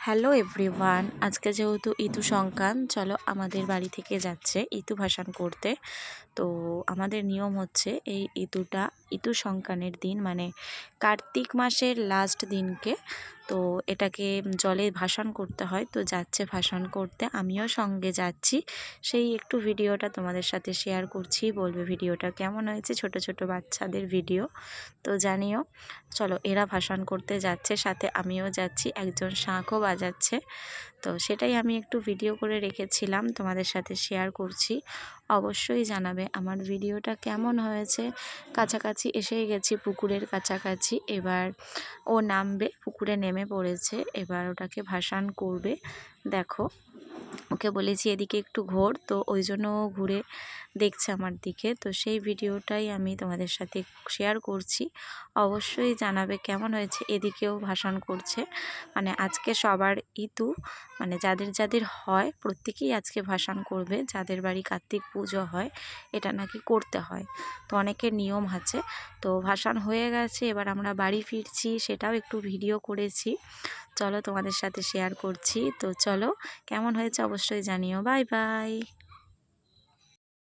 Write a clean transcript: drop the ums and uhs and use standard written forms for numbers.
Hello everyone, আজকে যেহেতু ইতু সংক্রান্ত, চলো আমাদের বাড়ি থেকে যাচ্ছে ইতু ভাসান করতে। তো আমাদের নিয়ম হচ্ছে এই ইতু সংক্রান্তির দিন, মানে কার্তিক মাসের লাস্ট দিনকে তো এটাকে জলে ভাসান করতে হয়। তো যাচ্ছে ভাসান করতে, আমিও সঙ্গে যাচ্ছি। সেই একটু ভিডিওটা তোমাদের সাথে শেয়ার করছি, বলবে ভিডিওটা কেমন হয়েছে। ছোট ছোট বাচ্চাদের ভিডিও, তো জানিও। চলো, এরা ভাসান করতে যাচ্ছে, সাথে আমিও যাচ্ছি, একজন শাঁখও বাজাচ্ছে। তো সেটাই আমি একটু ভিডিও করে রেখেছিলাম, তোমাদের সাথে শেয়ার করছি। অবশ্যই জানাবে আমার ভিডিওটা কেমন হয়েছে। কাছাকাছি এসেই গেছি, পুকুরের কাছাকাছি। এবার ও নামবে, পুকুরে নেমে পড়েছে, এবার ওটাকে ভাসান করবে। দেখো, ওকে বলেছি এদিকে একটু ঘোর, তো ওই জন্য ও ঘুরে দেখছে আমার দিকে। তো সেই ভিডিওটাই আমি তোমাদের সাথে শেয়ার করছি। অবশ্যই জানাবে কেমন হয়েছে। এদিকেও ভাসান করছে, মানে আজকে সবার ইতু, মানে যাদের যাদের হয় প্রত্যেকেই আজকে ভাসান করবে। যাদের বাড়ি কার্তিক পুজো হয় এটা নাকি করতে হয়, তো অনেকের নিয়ম আছে। তো ভাসান হয়ে গেছে, এবার আমরা বাড়ি ফিরছি, সেটাও একটু ভিডিও করেছি। চলো তোমাদের সাথে শেয়ার করছি। তো চলো, কেমন হয়েছে অবশ্যই জানিও। Bye bye.